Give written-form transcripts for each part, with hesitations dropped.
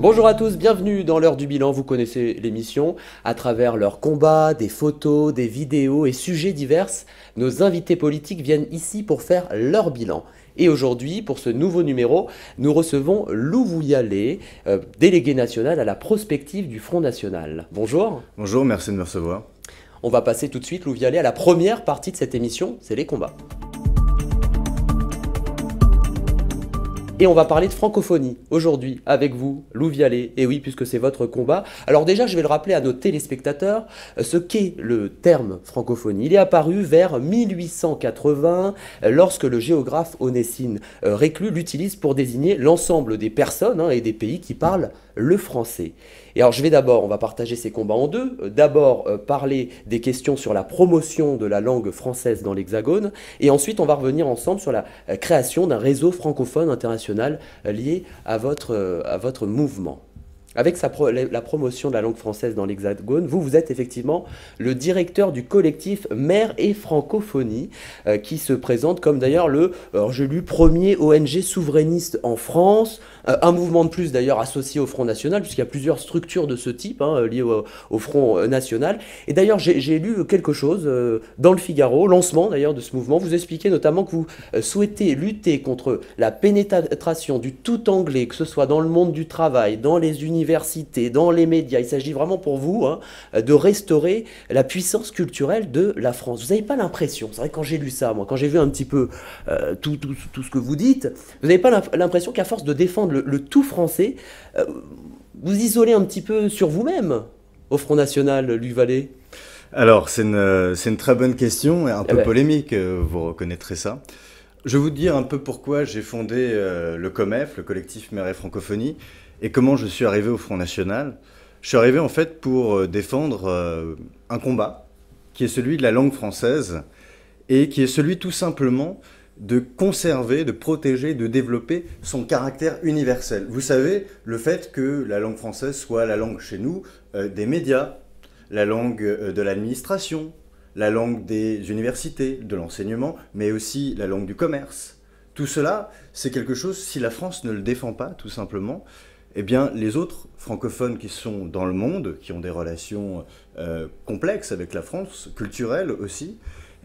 Bonjour à tous, bienvenue dans l'heure du bilan. Vous connaissez l'émission. À travers leurs combats, des photos, des vidéos et sujets divers, nos invités politiques viennent ici pour faire leur bilan. Et aujourd'hui, pour ce nouveau numéro, nous recevons Lou Vouilhalé, délégué national à la prospective du Front National. Bonjour. Bonjour, merci de me recevoir. On va passer tout de suite, Lou Vouilhalé, à la première partie de cette émission, c'est les combats. Et on va parler de francophonie aujourd'hui avec vous, Lou Vouilhalé. Et oui, puisque c'est votre combat. Alors déjà, je vais le rappeler à nos téléspectateurs, ce qu'est le terme francophonie. Il est apparu vers 1880, lorsque le géographe Onésime Reclus l'utilise pour désigner l'ensemble des personnes et des pays qui parlent le français. Et alors on va partager ces combats en deux. D'abord, parler des questions sur la promotion de la langue française dans l'Hexagone. Et ensuite, on va revenir ensemble sur la création d'un réseau francophone international lié à votre mouvement. Avec la promotion de la langue française dans l'Hexagone, vous êtes effectivement le directeur du collectif Mère et Francophonie, qui se présente comme d'ailleurs premier ONG souverainiste en France, un mouvement de plus d'ailleurs associé au Front National, puisqu'il y a plusieurs structures de ce type liées au Front National. Et d'ailleurs, j'ai lu quelque chose dans le Figaro, lancement d'ailleurs de ce mouvement. Vous expliquez notamment que vous souhaitez lutter contre la pénétration du tout anglais, que ce soit dans le monde du travail, dans les universités, dans les médias. Il s'agit vraiment pour vous de restaurer la puissance culturelle de la France. Vous n'avez pas l'impression, c'est vrai que quand j'ai lu ça, moi, quand j'ai vu un petit peu tout ce que vous dites, vous n'avez pas l'impression qu'à force de défendre le tout français, vous isolez un petit peu sur vous-même au Front National, Lou Vouilhalé? Alors, c'est une très bonne question et un peu polémique, vous reconnaîtrez ça. Je vais vous dire un peu pourquoi j'ai fondé le COMEF, le collectif Mère et Francophonie, et comment je suis arrivé au Front National. Je suis arrivé en fait pour défendre un combat qui est celui de la langue française et qui est celui tout simplement de conserver, de protéger, de développer son caractère universel. Vous savez, le fait que la langue française soit la langue chez nous des médias, la langue de l'administration, la langue des universités, de l'enseignement, mais aussi la langue du commerce. Tout cela, c'est quelque chose, si la France ne le défend pas, tout simplement, eh bien, les autres francophones qui sont dans le monde, qui ont des relations complexes avec la France, culturelles aussi,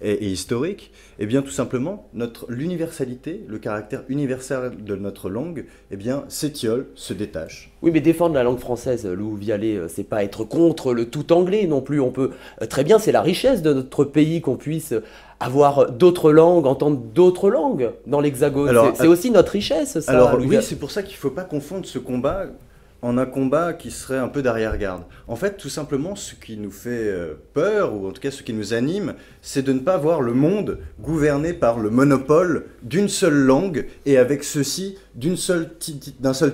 et historiques, eh bien, tout simplement, l'universalité, le caractère universel de notre langue, eh bien, s'étiole, se détache. Oui, mais défendre la langue française, Lou Vouilhalé, c'est pas être contre le tout anglais non plus. On peut très bien, c'est la richesse de notre pays qu'on puisse avoir d'autres langues, entendre d'autres langues dans l'Hexagone. C'est aussi notre richesse, ça. Alors oui, c'est pour ça qu'il ne faut pas confondre ce combat en un combat qui serait un peu d'arrière-garde. En fait, tout simplement, ce qui nous fait peur, ou en tout cas ce qui nous anime, c'est de ne pas voir le monde gouverné par le monopole d'une seule langue et avec ceci d'un seul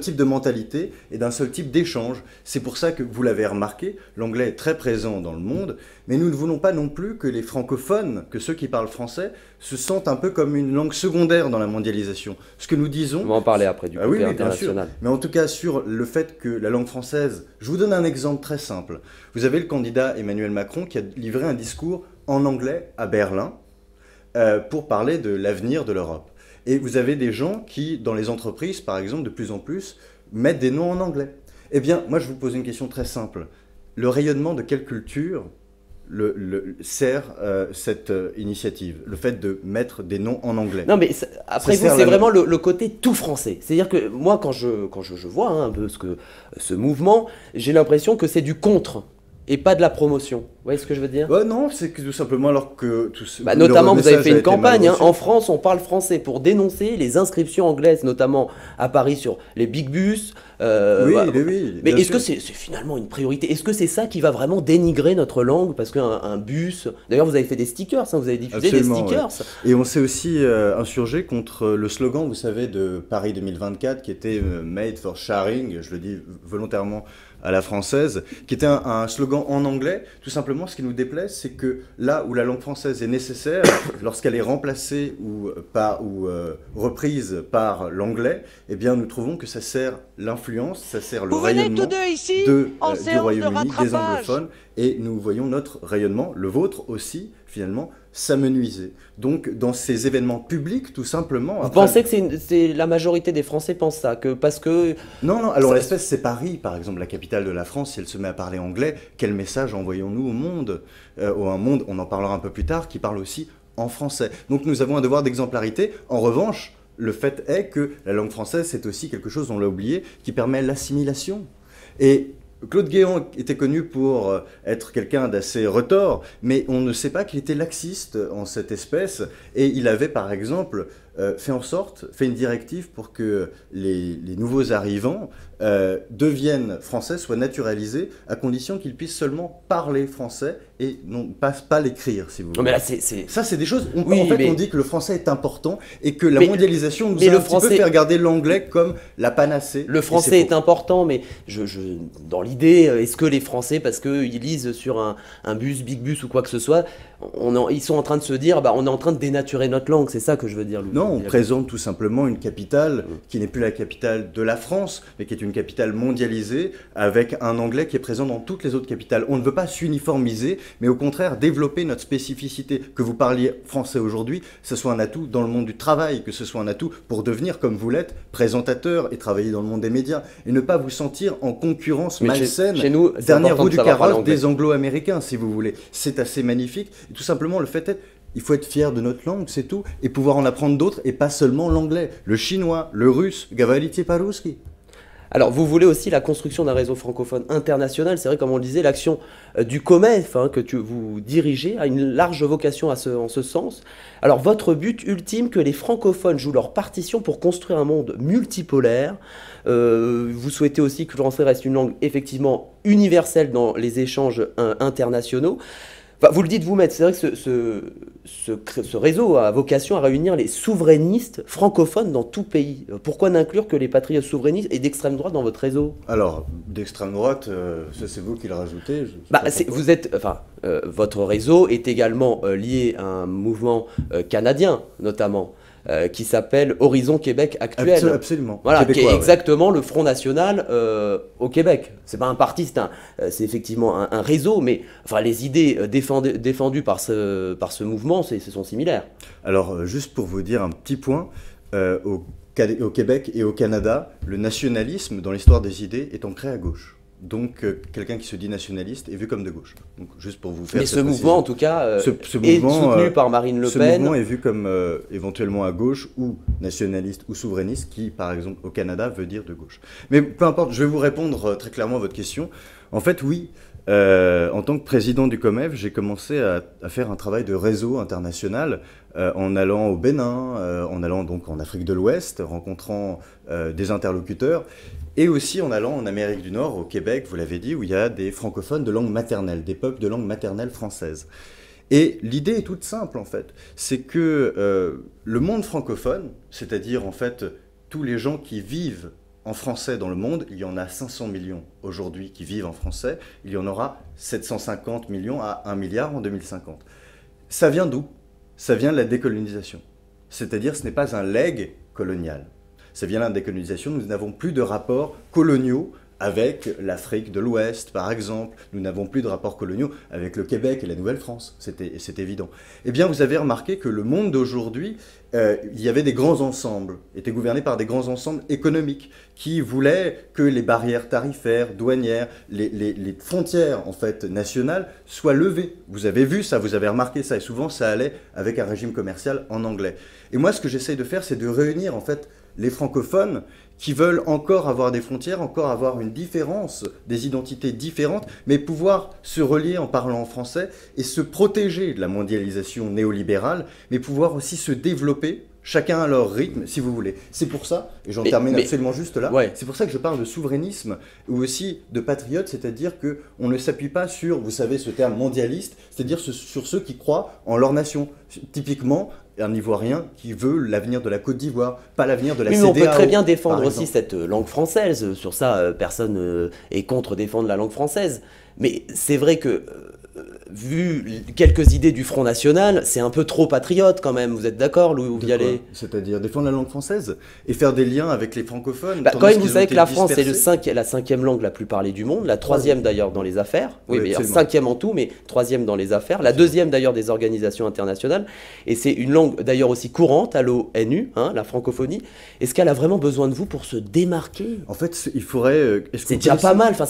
type de mentalité et d'un seul type d'échange. C'est pour ça que, vous l'avez remarqué, l'anglais est très présent dans le monde, mais nous ne voulons pas non plus que les francophones, que ceux qui parlent français, se sentent un peu comme une langue secondaire dans la mondialisation. Ce que nous disons... On va en parler après du côté international. Bien sûr. Mais en tout cas, sur le fait que la langue française... Je vous donne un exemple très simple. Vous avez le candidat Emmanuel Macron qui a livré un discours en anglais à Berlin pour parler de l'avenir de l'Europe. Et vous avez des gens qui, dans les entreprises, par exemple, de plus en plus, mettent des noms en anglais. Eh bien, moi, je vous pose une question très simple. Le rayonnement de quelle culture sert cette initiative, le fait de mettre des noms en anglais? Non, mais après vous, c'est vraiment le côté tout français. C'est-à-dire que moi, quand je vois un peu ce mouvement, j'ai l'impression que c'est du contre et pas de la promotion. Vous voyez ce que je veux dire? Non, c'est que tout simplement alors que... notamment, vous avez fait une campagne. En France, on parle français pour dénoncer les inscriptions anglaises, notamment à Paris sur les big bus. Oui. Mais est-ce que c'est finalement une priorité? Est-ce que c'est ça qui va vraiment dénigrer notre langue? Parce qu'un bus... D'ailleurs, vous avez fait des stickers, vous avez diffusé des stickers. Ouais. Et on s'est aussi insurgé contre le slogan, vous savez, de Paris 2024, qui était « Made for Sharing », je le dis volontairement à la française, qui était un slogan en anglais. Tout simplement, ce qui nous déplaît, c'est que là où la langue française est nécessaire, lorsqu'elle est remplacée ou reprise par l'anglais, eh bien, nous trouvons que ça sert l'influence, ça sert le rayonnement du Royaume-Uni, des anglophones, et nous voyons notre rayonnement, le vôtre aussi, finalement, s'amenuiser. Donc, dans ces événements publics, tout simplement... Vous pensez que la majorité des Français pensent ça, que parce que... Non, non, alors l'espèce, c'est Paris, par exemple, la capitale de la France, si elle se met à parler anglais, quel message envoyons-nous au monde un monde, on en parlera un peu plus tard, qui parle aussi en français. Donc, nous avons un devoir d'exemplarité. En revanche, le fait est que la langue française, c'est aussi quelque chose, on l'a oublié, qui permet l'assimilation. Et Claude Guéant était connu pour être quelqu'un d'assez retors, mais on ne sait pas qu'il était laxiste en cette espèce, et il avait par exemple fait une directive pour que les nouveaux arrivants deviennent français, soient naturalisés, à condition qu'ils puissent seulement parler français et non pas l'écrire, si vous voulez. Non, mais là, ça, c'est des choses... Oui, en fait, on dit que le français est important et que la mondialisation nous a un petit peu fait regarder l'anglais comme la panacée. Le français est important, mais dans l'idée, est-ce que les Français, parce qu'ils lisent sur un bus, Big Bus ou quoi que ce soit, ils sont en train de se dire, on est en train de dénaturer notre langue, c'est ça que je veux dire, Louis. Non, on présente tout simplement une capitale qui n'est plus la capitale de la France, mais qui est une capitale mondialisée, avec un anglais qui est présent dans toutes les autres capitales. On ne veut pas s'uniformiser, mais au contraire développer notre spécificité. Que vous parliez français aujourd'hui, ce soit un atout dans le monde du travail, que ce soit un atout pour devenir, comme vous l'êtes, présentateur et travailler dans le monde des médias, et ne pas vous sentir en concurrence malsaine, chez nous, dernière roue du carrosse des anglo-américains, si vous voulez. C'est assez magnifique. Et tout simplement, le fait est, il faut être fier de notre langue, c'est tout, et pouvoir en apprendre d'autres, et pas seulement l'anglais, le chinois, le russe, gavaliti paruski. Alors, vous voulez aussi la construction d'un réseau francophone international. C'est vrai, comme on le disait, l'action du COMEF que vous dirigez a une large vocation en ce sens. Alors, votre but ultime, que les francophones jouent leur partition pour construire un monde multipolaire. Vous souhaitez aussi que le français reste une langue effectivement universelle dans les échanges internationaux. Enfin, vous le dites vous-même, c'est vrai que ce réseau a vocation à réunir les souverainistes francophones dans tout pays. Pourquoi n'inclure que les patriotes souverainistes et d'extrême droite dans votre réseau? Alors, d'extrême droite, ça c'est vous qui le rajoutez. Votre réseau est également lié à un mouvement canadien, notamment. Qui s'appelle Horizon Québec Actuel. Absolument. Voilà, qui est exactement le Front National au Québec. C'est pas un parti, c'est effectivement un réseau, mais enfin, les idées défendues par ce mouvement sont similaires. Alors, juste pour vous dire un petit point, au Québec et au Canada, le nationalisme dans l'histoire des idées est ancré à gauche. Donc, quelqu'un qui se dit nationaliste est vu comme de gauche. Donc, juste pour vous faire. Mais ce mouvement, en tout cas, est soutenu par Marine Le Pen. Ce mouvement est vu comme éventuellement à gauche, ou nationaliste, ou souverainiste, qui, par exemple, au Canada, veut dire de gauche. Mais peu importe, je vais vous répondre très clairement à votre question. En fait, oui. En tant que président du COMEF, j'ai commencé à faire un travail de réseau international en allant au Bénin, en allant donc en Afrique de l'Ouest, rencontrant des interlocuteurs, et aussi en allant en Amérique du Nord, au Québec, vous l'avez dit, où il y a des francophones de langue maternelle, des peuples de langue maternelle française. Et l'idée est toute simple, en fait. C'est que le monde francophone, c'est-à-dire en fait tous les gens qui vivent en français dans le monde, il y en a 500 millions aujourd'hui qui vivent en français, il y en aura 750 millions à 1 milliard en 2050. Ça vient d'où? Ça vient de la décolonisation. C'est-à-dire ce n'est pas un legs colonial. Ça vient de la décolonisation, nous n'avons plus de rapports coloniaux avec l'Afrique de l'Ouest, par exemple. Nous n'avons plus de rapports coloniaux avec le Québec et la Nouvelle-France, c'est évident. Eh bien, vous avez remarqué que le monde d'aujourd'hui, il y avait des grands ensembles, était gouverné par des grands ensembles économiques qui voulaient que les barrières tarifaires, douanières, les frontières en fait nationales soient levées. Vous avez vu ça, vous avez remarqué ça, et souvent ça allait avec un régime commercial en anglais. Et moi, ce que j'essaye de faire, c'est de réunir en fait les francophones qui veulent encore avoir des frontières, encore avoir une différence, des identités différentes, mais pouvoir se relier en parlant en français et se protéger de la mondialisation néolibérale, mais pouvoir aussi se développer, chacun à leur rythme, si vous voulez. C'est pour ça, et j'en termine absolument juste là, ouais. C'est pour ça que je parle de souverainisme ou aussi de patriote, c'est-à-dire qu'on ne s'appuie pas sur, vous savez, ce terme mondialiste, c'est-à-dire sur ceux qui croient en leur nation. Typiquement, un Ivoirien qui veut l'avenir de la Côte d'Ivoire, pas l'avenir de la CEDEAO. Mais on peut très bien défendre aussi cette langue française. Sur ça, personne est contre défendre la langue française. Mais c'est vrai que vu quelques idées du Front National, c'est un peu trop patriote quand même. Vous êtes d'accord, Louis Vialet? C'est-à-dire défendre la langue française et faire des liens avec les francophones. Quand même, vous savez que la France est la cinquième langue la plus parlée du monde, la troisième d'ailleurs dans les affaires. Oui, mais cinquième en tout, mais troisième dans les affaires. La deuxième d'ailleurs des organisations internationales. Et c'est une langue d'ailleurs aussi courante à l'ONU, hein, la francophonie. Est-ce qu'elle a vraiment besoin de vous pour se démarquer? En fait, il faudrait... c'est déjà pas mal. Enfin,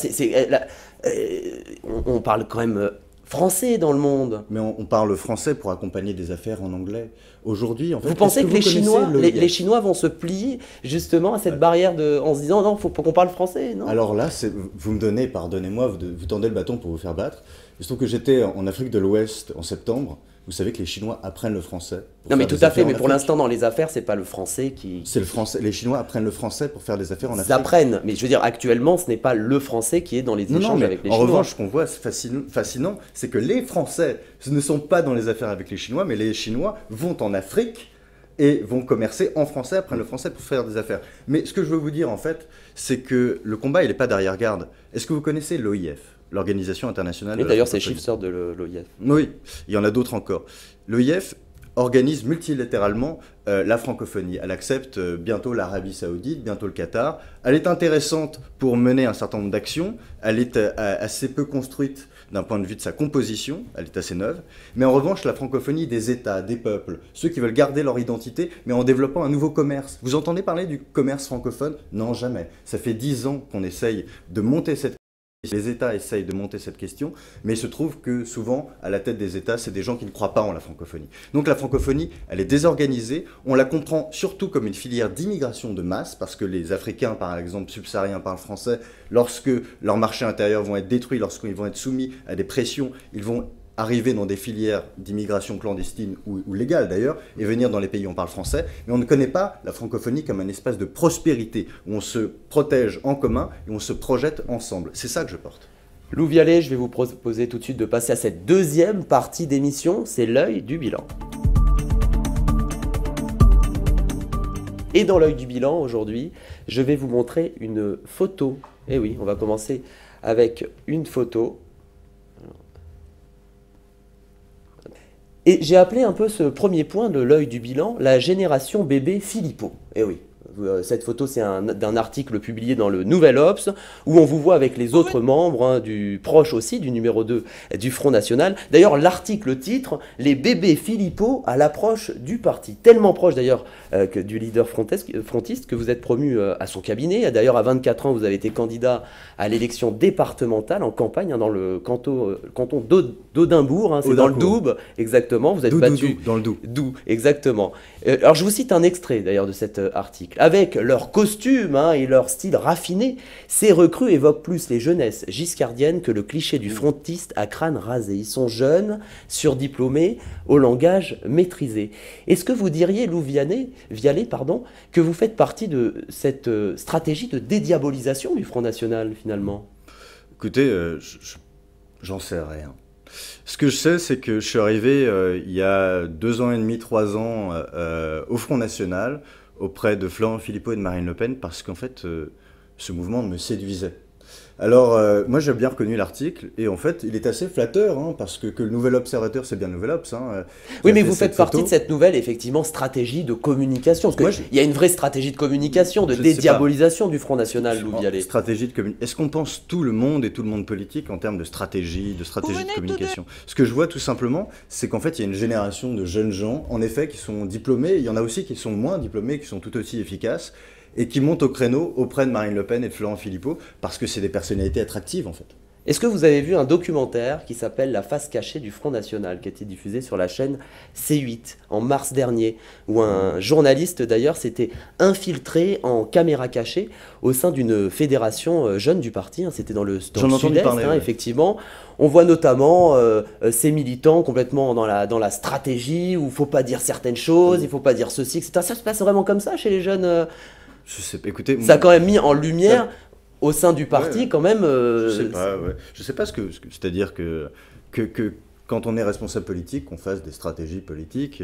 on parle quand même français dans le monde. Mais on parle français pour accompagner des affaires en anglais. Aujourd'hui, en fait, vous pensez que les Chinois vont se plier justement à cette barrière en se disant non, faut qu'on parle français, non? Alors là, vous me donnez, pardonnez-moi, vous tendez le bâton pour vous faire battre. Il se trouve que j'étais en Afrique de l'Ouest en septembre. Vous savez que les Chinois apprennent le français. Non mais tout à fait, mais pour l'instant dans les affaires, c'est pas le français qui... C'est le français. Les Chinois apprennent le français pour faire des affaires en Afrique. Ils apprennent, mais je veux dire actuellement, ce n'est pas le français qui est dans les échanges avec les Chinois. En revanche, ce qu'on voit fascinant, c'est que les Français ne sont pas dans les affaires avec les Chinois, mais les Chinois vont en Afrique et vont commercer en français, apprennent le français pour faire des affaires. Mais ce que je veux vous dire en fait, c'est que le combat, il n'est pas d'arrière-garde. Est-ce que vous connaissez l'OIF ? L'Organisation internationale. Et d'ailleurs, c'est chiffre de l'OIF. Oui, il y en a d'autres encore. L'OIF organise multilatéralement la francophonie. Elle accepte bientôt l'Arabie Saoudite, bientôt le Qatar. Elle est intéressante pour mener un certain nombre d'actions. Elle est assez peu construite d'un point de vue de sa composition. Elle est assez neuve. Mais en revanche, la francophonie des États, des peuples, ceux qui veulent garder leur identité, mais en développant un nouveau commerce. Vous entendez parler du commerce francophone? Non, jamais. Ça fait 10 ans qu'on essaye de monter cette Les États essayent de monter cette question, mais il se trouve que souvent, à la tête des États, c'est des gens qui ne croient pas en la francophonie. Donc la francophonie, elle est désorganisée. On la comprend surtout comme une filière d'immigration de masse, parce que les Africains, par exemple, subsahariens parlent français. Lorsque leurs marchés intérieurs vont être détruits, lorsqu'ils vont être soumis à des pressions, ils vont arriver dans des filières d'immigration clandestine ou légale d'ailleurs, et venir dans les pays où on parle français, mais on ne connaît pas la francophonie comme un espace de prospérité, où on se protège en commun et on se projette ensemble. C'est ça que je porte. Lou Vialet, je vais vous proposer tout de suite de passer à cette deuxième partie d'émission, c'est l'œil du bilan. Et dans l'œil du bilan, aujourd'hui, je vais vous montrer une photo. Eh oui, on va commencer avec une photo. Et j'ai appelé un peu ce premier point de l'œil du bilan, la génération bébé Philippot. Eh oui, cette photo c'est d'un article publié dans le Nouvel Obs, où on vous voit avec les autres membres, proches aussi du numéro 2 du Front National. D'ailleurs, l'article titre « Les bébés Philippot à l'approche du parti ». Tellement proche d'ailleurs que du leader frontiste que vous êtes promu à son cabinet. D'ailleurs, à 24 ans, vous avez été candidat à l'élection départementale en campagne dans le canton d'Audimbourg, c'est dans le Doubs, exactement. Vous êtes battu dans le Doubs, exactement. Alors, je vous cite un extrait d'ailleurs de cet article. Avec leur costume et leur style raffiné, ces recrues évoquent plus les jeunesses giscardiennes que le cliché du frontiste à crâne rasé. Ils sont jeunes, surdiplômés, au langage maîtrisé. Est-ce que vous diriez, Lou Vialet, que vous faites partie de cette stratégie de dédiabolisation du Front National, finalement? Écoutez, j'en sais rien. Ce que je sais, c'est que je suis arrivé il y a 2 ans et demi, 3 ans au Front National, auprès de Florent Philippot et de Marine Le Pen, parce qu'en fait, ce mouvement me séduisait. Alors, moi j'ai bien reconnu l'article, et en fait, il est assez flatteur, parce que le Nouvel Observateur, c'est bien le Nouvel Obs. Oui, mais vous faites partie de cette nouvelle, effectivement, stratégie de communication. Parce qu'il y a une vraie stratégie de communication, de dédiabolisation du Front National, Lou Vialet. Stratégie de communication. Est-ce qu'on pense tout le monde et tout le monde politique en termes de stratégie de communication? Ce que je vois tout simplement, c'est qu'en fait, il y a une génération de jeunes gens, en effet, qui sont diplômés. Il y en a aussi qui sont moins diplômés, qui sont tout aussi efficaces, et qui montent au créneau auprès de Marine Le Pen et de Florent Philippot, parce que c'est des personnalités attractives en fait. Est-ce que vous avez vu un documentaire qui s'appelle La face cachée du Front National, qui a été diffusé sur la chaîne C8 en mars dernier, où un journaliste d'ailleurs s'était infiltré en caméra cachée au sein d'une fédération jeune du parti, c'était dans le sud-est, effectivement. On voit notamment ces militants complètement dans la stratégie, où il ne faut pas dire certaines choses, il ne faut pas dire ceci, etc. Ça se passe vraiment comme ça chez les jeunes Je sais pas, écoutez... Ça a quand même mis en lumière... Au sein du parti, quand même... Je sais pas, je sais pas c'est-à-dire que quand on est responsable politique, qu'on fasse des stratégies politiques,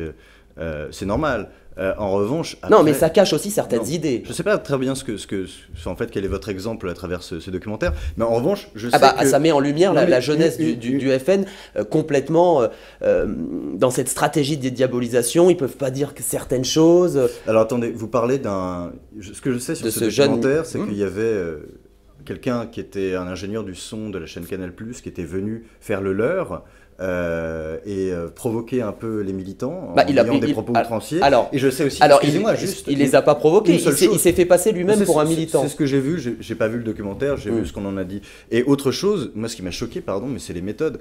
c'est normal. En revanche... Après, non, mais ça cache aussi certaines idées. Je ne sais pas très bien en fait, quel est votre exemple à travers ce documentaire, mais en revanche, je sais que... Ça met en lumière la jeunesse du FN complètement dans cette stratégie de diabolisation. Ils ne peuvent pas dire que certaines choses... Alors attendez, vous parlez d'un... Ce que je sais sur ce documentaire, c'est qu'il y avait... quelqu'un qui était un ingénieur du son de la chaîne Canal+, qui était venu faire le leur et provoquer un peu les militants en ayant des propos outranciers. Et je sais aussi, excusez-moi, il les a pas provoqués, il s'est fait passer lui-même pour un militant. C'est ce que j'ai vu, j'ai pas vu le documentaire, j'ai vu ce qu'on en a dit. Et autre chose, moi ce qui m'a choqué, pardon, mais c'est les méthodes.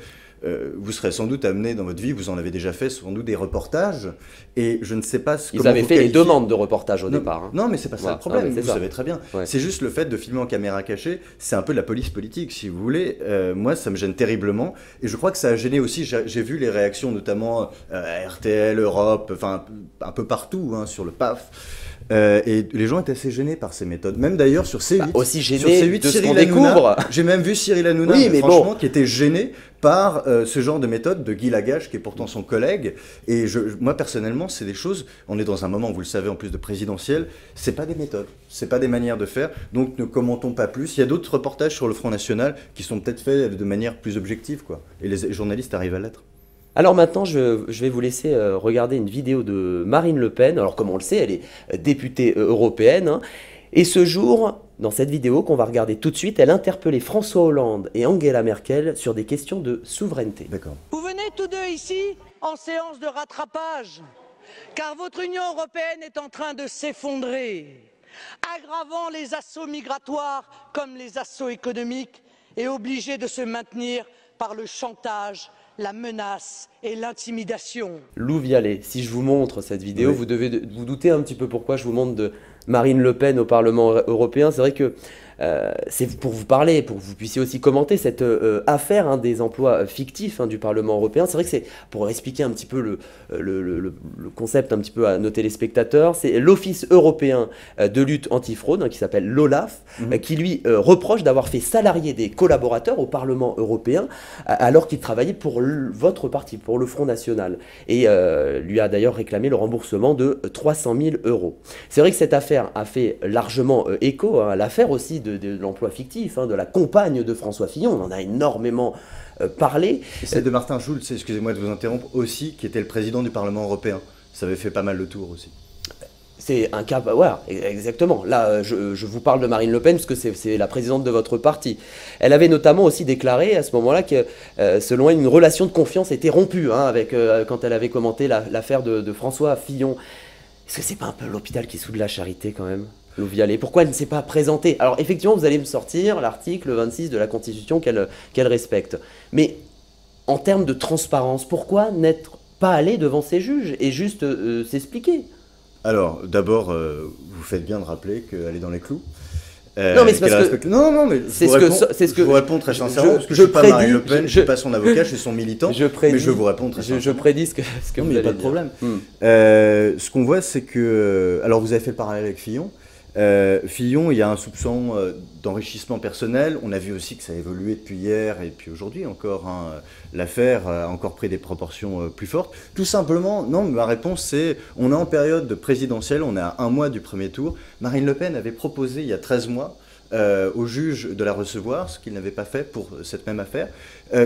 Vous serez sans doute amené dans votre vie, vous en avez déjà fait sans doute des reportages, et je ne sais pas ce que... Ils avaient fait les demandes de reportage au départ. Non, mais c'est pas ça le problème, vous savez très bien. C'est juste le fait de filmer en caméra cachée, c'est un peu de la police politique, si vous voulez. Moi, ça me gêne terriblement, et je crois que ça a gêné aussi, j'ai vu les réactions notamment à RTL, Europe, enfin un peu partout, hein, sur le PAF. Et les gens étaient assez gênés par ces méthodes. Même d'ailleurs sur C8. Aussi gênés de ce qu'on découvre. découvre. J'ai même vu Cyril Hanouna, franchement, qui était gêné par ce genre de méthode de Guy Lagache, qui est pourtant son collègue. Et moi, personnellement, c'est des choses... On est dans un moment, vous le savez, en plus de présidentiel. C'est pas des méthodes, c'est pas des manières de faire. Donc ne commentons pas plus. Il y a d'autres reportages sur le Front National qui sont peut-être faits de manière plus objective, quoi. Et les journalistes arrivent à l'être. Alors maintenant, je vais vous laisser regarder une vidéo de Marine Le Pen. Alors comme on le sait, elle est députée européenne. Hein. Et ce jour, dans cette vidéo qu'on va regarder tout de suite, elle interpellait François Hollande et Angela Merkel sur des questions de souveraineté. D'accord. Vous venez tous deux ici en séance de rattrapage, car votre Union européenne est en train de s'effondrer, aggravant les assauts migratoires comme les assauts économiques et obligée de se maintenir par le chantage, la menace et l'intimidation. Lou Vialet, si je vous montre cette vidéo, oui. Vous devez vous douter un petit peu pourquoi je vous montre de Marine Le Pen au Parlement européen. C'est vrai que c'est pour vous parler, pour que vous puissiez aussi commenter cette affaire hein, des emplois fictifs hein, du Parlement européen. C'est vrai que c'est pour expliquer un petit peu le concept un petit peu à nos téléspectateurs. C'est l'Office européen de lutte antifraude hein, qui s'appelle l'OLAF, qui lui reproche d'avoir fait salarier des collaborateurs au Parlement européen alors qu'ils travaillaient pour votre parti, pour le Front National. Et lui a d'ailleurs réclamé le remboursement de 300 000 €. C'est vrai que cette affaire a fait largement écho à l'affaire aussi de l'emploi fictif, hein, de la compagne de François Fillon. On en a énormément parlé. Et celle de Martin Schulz, excusez-moi de vous interrompre, aussi, qui était le président du Parlement européen. Ça avait fait pas mal le tour aussi. C'est un cas, voilà, exactement. Là, je vous parle de Marine Le Pen parce que c'est la présidente de votre parti. Elle avait notamment aussi déclaré à ce moment-là que, selon elle, une relation de confiance était rompue hein, quand elle avait commenté l'affaire de François Fillon. Est-ce que c'est pas un peu l'hôpital qui soude la charité quand même, Lou Vialet? Pourquoi elle ne s'est pas présentée? Alors effectivement, vous allez me sortir l'article 26 de la Constitution qu'elle respecte. Mais en termes de transparence, pourquoi n'être pas allé devant ces juges et juste s'expliquer? Alors, d'abord, vous faites bien de rappeler qu'elle est dans les clous. Non, mais c'est parce que... Non, mais je vous réponds très sincèrement, parce que je ne suis pas Marine Le Pen, je ne suis pas son avocat, je suis son militant, mais je vous réponds très sincèrement. Je prédis ce que non, vous mais il n'y allez a pas de problème. Ce qu'on voit, c'est que... Alors, vous avez fait le parallèle avec Fillon. Fillon, il y a un soupçon d'enrichissement personnel. On a vu aussi que ça a évolué depuis hier et puis aujourd'hui encore. Hein, l'affaire a encore pris des proportions plus fortes. Tout simplement, non, ma réponse c'est, on est en période présidentielle, on est à 1 mois du premier tour. Marine Le Pen avait proposé il y a 13 mois au juge de la recevoir, ce qu'il n'avait pas fait pour cette même affaire.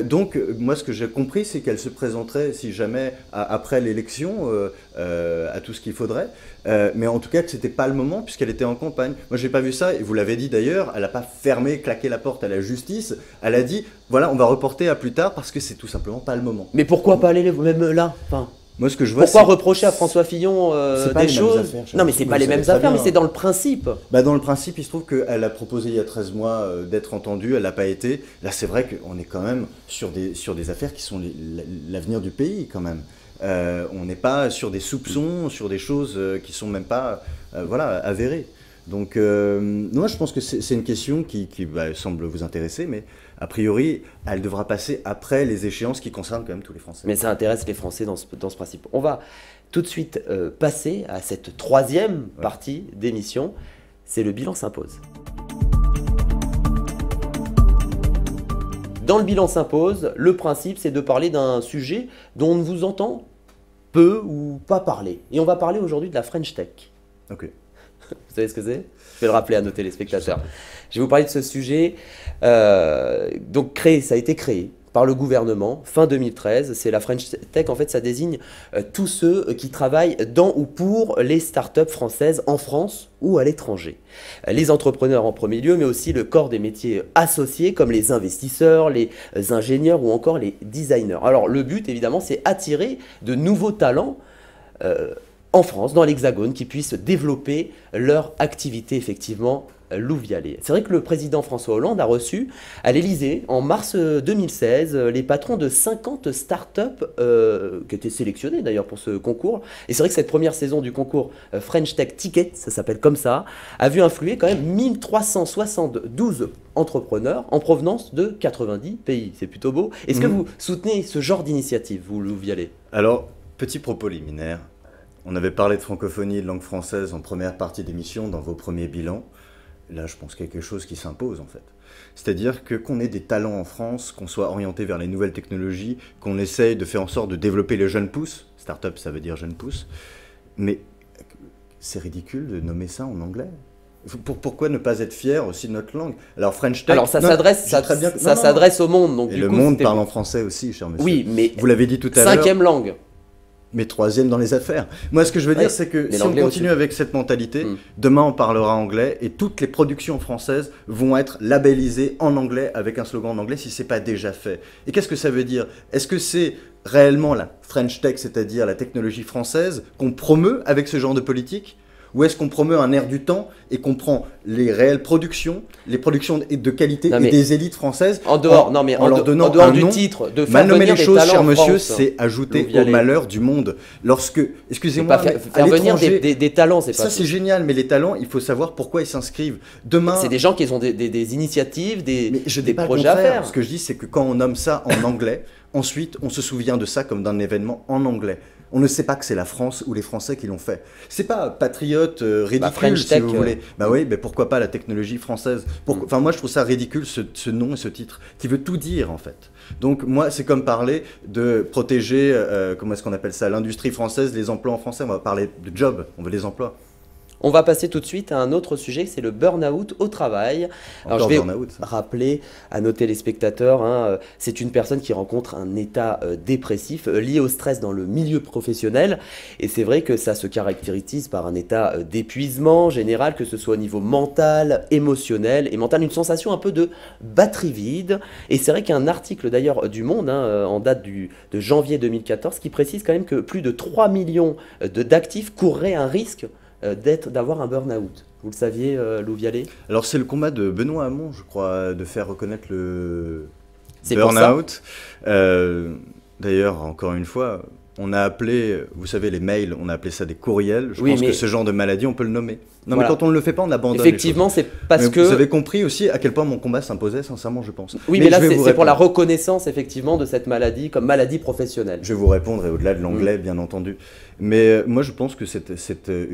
Donc, moi, ce que j'ai compris, c'est qu'elle se présenterait, si jamais, après l'élection, à tout ce qu'il faudrait. Mais en tout cas, que ce n'était pas le moment, puisqu'elle était en campagne. Moi, je n'ai pas vu ça, et vous l'avez dit d'ailleurs, elle n'a pas fermé, claqué la porte à la justice. Elle a dit, voilà, on va reporter à plus tard, parce que c'est tout simplement pas le moment. Mais pourquoi pas aller même là enfin... Moi, ce que je vois, pourquoi reprocher à François Fillon des choses affaires, non, mais c'est pas les mêmes affaires, mais c'est dans le principe. Bah, dans le principe, il se trouve qu'elle a proposé il y a 13 mois d'être entendue, elle n'a pas été. Là, c'est vrai qu'on est quand même sur des affaires qui sont l'avenir du pays, quand même. On n'est pas sur des soupçons, sur des choses qui sont même pas voilà, avérées. Donc, moi, je pense que c'est une question qui semble vous intéresser, mais a priori, elle devra passer après les échéances qui concernent quand même tous les Français. Mais ça intéresse les Français dans ce principe. On va tout de suite passer à cette troisième partie d'émission. C'est le bilan s'impose. Dans le bilan s'impose, le principe c'est de parler d'un sujet dont on ne vous entend peu ou pas parler. Et on va parler aujourd'hui de la French Tech. Ok. Vous savez ce que c'est? Je vais le rappeler à nos téléspectateurs. Je vais vous parler de ce sujet. Donc ça a été créé par le gouvernement fin 2013. C'est la French Tech. En fait, ça désigne tous ceux qui travaillent dans ou pour les startups françaises en France ou à l'étranger. Les entrepreneurs en premier lieu, mais aussi le corps des métiers associés comme les investisseurs, les ingénieurs ou encore les designers. Alors le but, évidemment, c'est attirer de nouveaux talents en France, dans l'Hexagone, qui puissent développer leur activité effectivement louvialais. C'est vrai que le président François Hollande a reçu à l'Élysée en mars 2016 les patrons de 50 startups qui étaient sélectionnés d'ailleurs pour ce concours. Et c'est vrai que cette première saison du concours French Tech Ticket, ça s'appelle comme ça, a vu influer quand même 1372 entrepreneurs en provenance de 90 pays. C'est plutôt beau. Est-ce que vous soutenez ce genre d'initiative, vous, Louvialais? Alors, petit propos liminaire. On avait parlé de francophonie et de langue française en première partie d'émission dans vos premiers bilans. Là, je pense quelque chose qui s'impose en fait. C'est-à-dire que qu'on ait des talents en France, qu'on soit orienté vers les nouvelles technologies, qu'on essaye de faire en sorte de développer les jeunes pousses. Start-up, ça veut dire jeunes pousses. Mais c'est ridicule de nommer ça en anglais. Pourquoi ne pas être fier aussi de notre langue? Alors French Tech. Alors ça s'adresse au monde. Donc, et le monde parle en français aussi, cher monsieur. Oui, mais vous l'avez dit tout à l'heure. 5e langue. Mais 3e dans les affaires. Moi, ce que je veux dire, c'est que si on continue avec cette mentalité, demain on parlera anglais et toutes les productions françaises vont être labellisées en anglais avec un slogan en anglais si ce n'est pas déjà fait. Et qu'est-ce que ça veut dire? Est-ce que c'est réellement la French Tech, c'est-à-dire la technologie française, qu'on promeut avec ce genre de politique? Ou est-ce qu'on promeut un air du temps et qu'on prend les réelles productions, les productions de qualité et des élites françaises en dehors, en leur donnant un nom, titre de faire venir les choses, cher monsieur, c'est ajouter au malheur du monde. Lorsque, excusez-moi, faire venir des talents, c'est pas ça, c'est génial, mais les talents, il faut savoir pourquoi ils s'inscrivent. Demain, c'est des gens qui ont des initiatives, des projets à faire. Ce que je dis, c'est que quand on nomme ça en anglais, ensuite, on se souvient de ça comme d'un événement en anglais. On ne sait pas que c'est la France ou les Français qui l'ont fait. C'est pas patriote ridicule, si vous voulez. Bah oui, mais pourquoi pas la technologie française? Enfin, moi, je trouve ça ridicule, ce nom et ce titre, qui veut tout dire, en fait. Donc, moi, c'est comme parler de protéger, comment est-ce qu'on appelle ça, l'industrie française, les emplois en français. On va parler de job, on veut des emplois. On va passer tout de suite à un autre sujet, c'est le burn-out au travail. Alors, je vais rappeler à nos téléspectateurs, c'est une personne qui rencontre un état dépressif lié au stress dans le milieu professionnel. Et c'est vrai que ça se caractérise par un état d'épuisement général, que ce soit au niveau mental, émotionnel et mental, une sensation un peu de batterie vide. Et c'est vrai qu'il y a un article d'ailleurs du Monde, en date de janvier 2014, qui précise quand même que plus de 3 millions d'actifs courraient un risque d'avoir un burn-out. Vous le saviez, Louvialais? Alors c'est le combat de Benoît Hamon, je crois, de faire reconnaître le burn-out. D'ailleurs, encore une fois, on a appelé, vous savez, les mails, on a appelé ça des courriels. Je pense que ce genre de maladie, on peut le nommer. Non, mais quand on ne le fait pas, on abandonne. Effectivement, c'est parce que... Vous avez compris aussi à quel point mon combat s'imposait, sincèrement, je pense. Oui, mais là, c'est pour la reconnaissance, effectivement, de cette maladie comme maladie professionnelle. Je vais vous répondre, et au-delà de l'anglais, bien entendu. Mais moi, je pense que c'est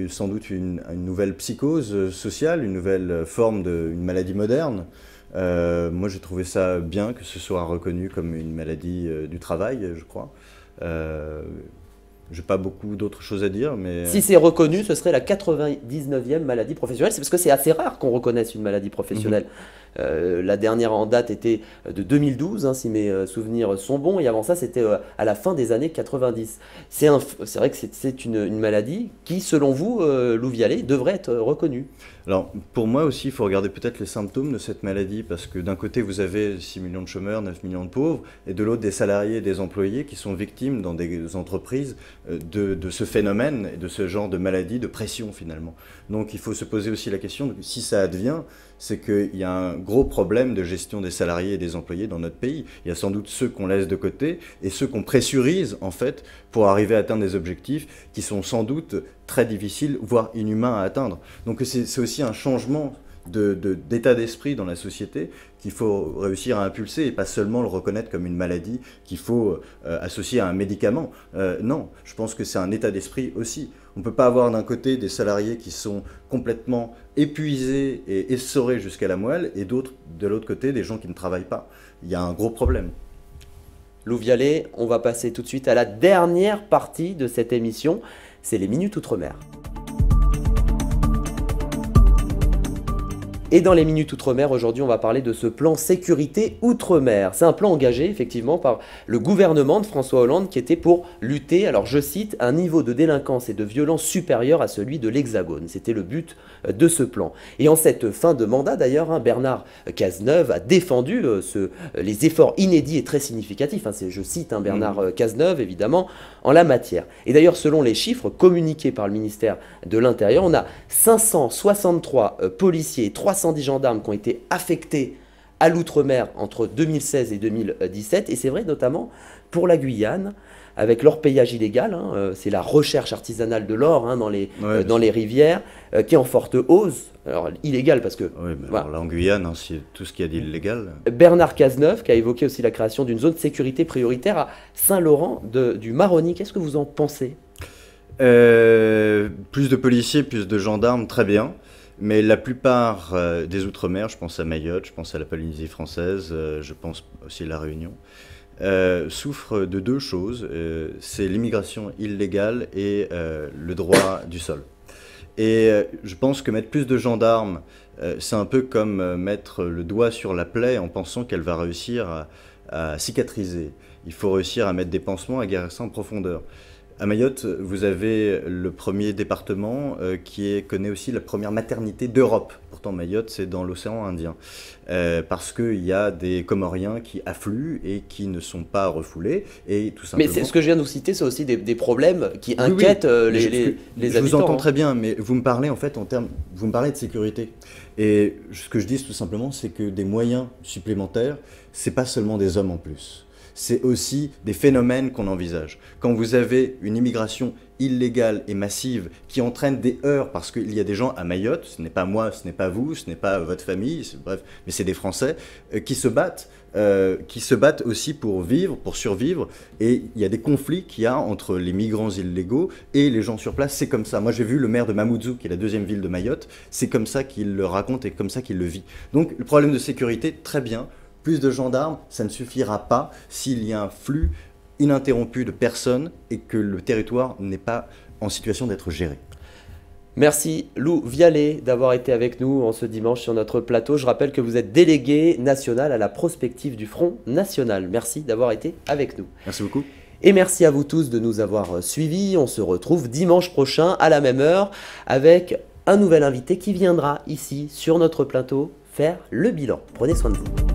sans doute une nouvelle psychose sociale, une nouvelle forme une maladie moderne. Moi, j'ai trouvé ça bien que ce soit reconnu comme une maladie du travail, je crois. J'ai pas beaucoup d'autres choses à dire, mais... Si c'est reconnu, ce serait la 99e maladie professionnelle. C'est parce que c'est assez rare qu'on reconnaisse une maladie professionnelle. La dernière en date était de 2012, si mes souvenirs sont bons, et avant ça, c'était à la fin des années 90. C'est vrai que c'est une maladie qui, selon vous, Louvialais, devrait être reconnue. Alors, pour moi aussi, il faut regarder peut-être les symptômes de cette maladie, parce que d'un côté, vous avez 6 millions de chômeurs, 9 millions de pauvres, et de l'autre, des salariés et des employés qui sont victimes dans des entreprises de ce phénomène et de ce genre de maladie, de pression finalement. Donc, il faut se poser aussi la question de si ça advient, c'est qu'il y a un gros problème de gestion des salariés et des employés dans notre pays. Il y a sans doute ceux qu'on laisse de côté et ceux qu'on pressurise en fait pour arriver à atteindre des objectifs qui sont sans doute très difficiles, voire inhumains à atteindre. Donc c'est aussi un changement d'état d'esprit dans la société qu'il faut réussir à impulser et pas seulement le reconnaître comme une maladie qu'il faut associer à un médicament. Non, je pense que c'est un état d'esprit aussi. On ne peut pas avoir d'un côté des salariés qui sont complètement épuisés et essorés jusqu'à la moelle et d'autres, de l'autre côté, des gens qui ne travaillent pas. Il y a un gros problème. Lou Vialet, on va passer tout de suite à la dernière partie de cette émission, c'est les Minutes Outre-mer. Et dans les Minutes Outre-mer, aujourd'hui, on va parler de ce plan sécurité Outre-mer. C'est un plan engagé, effectivement, par le gouvernement de François Hollande qui était pour lutter, alors je cite, un niveau de délinquance et de violence supérieur à celui de l'Hexagone. C'était le but de ce plan. Et en cette fin de mandat, d'ailleurs, Bernard Cazeneuve a défendu les efforts inédits et très significatifs, je cite Bernard Cazeneuve, évidemment, en la matière. Et d'ailleurs, selon les chiffres communiqués par le ministère de l'Intérieur, on a 563 policiers et 310 gendarmes qui ont été affectés à l'outre-mer entre 2016 et 2017. Et c'est vrai notamment pour la Guyane, avec l'orpaillage illégal, c'est la recherche artisanale de l'or dans les rivières, qui est en forte hausse. Alors illégal parce que... Oui, mais voilà. Alors là en Guyane, c'est tout ce qu'il y a d'illégal. Bernard Cazeneuve qui a évoqué aussi la création d'une zone de sécurité prioritaire à Saint-Laurent du Maroni. Qu'est-ce que vous en pensez ? Plus de policiers, plus de gendarmes, très bien. Mais la plupart des Outre-mer, je pense à Mayotte, je pense à la Polynésie française, je pense aussi à la Réunion, souffrent de deux choses, c'est l'immigration illégale et le droit du sol. Et je pense que mettre plus de gendarmes, c'est un peu comme mettre le doigt sur la plaie en pensant qu'elle va réussir à cicatriser. Il faut réussir à mettre des pansements, à guérir ça en profondeur. À Mayotte, vous avez le premier département qui connaît aussi la première maternité d'Europe. Pourtant, Mayotte, c'est dans l'océan Indien. Parce qu'il y a des Comoriens qui affluent et qui ne sont pas refoulés. Et tout simplement... Mais ce que je viens de vous citer, c'est aussi des problèmes qui inquiètent les habitants. Je vous entends très bien, mais vous me parlez en fait vous me parlez de sécurité. Et ce que je dis tout simplement, c'est que des moyens supplémentaires, c'est pas seulement des hommes en plus. C'est aussi des phénomènes qu'on envisage. Quand vous avez une immigration illégale et massive qui entraîne des heurts, parce qu'il y a des gens à Mayotte, ce n'est pas moi, ce n'est pas vous, ce n'est pas votre famille, bref, mais c'est des Français qui se battent aussi pour vivre, pour survivre, et il y a des conflits qu'il y a entre les migrants illégaux et les gens sur place, c'est comme ça. Moi j'ai vu le maire de Mamoudzou, qui est la deuxième ville de Mayotte, c'est comme ça qu'il le raconte et comme ça qu'il le vit. Donc le problème de sécurité, très bien. Plus de gendarmes, ça ne suffira pas s'il y a un flux ininterrompu de personnes et que le territoire n'est pas en situation d'être géré. Merci Lou Vialet d'avoir été avec nous en ce dimanche sur notre plateau. Je rappelle que vous êtes délégué national à la prospective du Front National. Merci d'avoir été avec nous. Merci beaucoup. Et merci à vous tous de nous avoir suivis. On se retrouve dimanche prochain à la même heure avec un nouvel invité qui viendra ici sur notre plateau faire le bilan. Prenez soin de vous.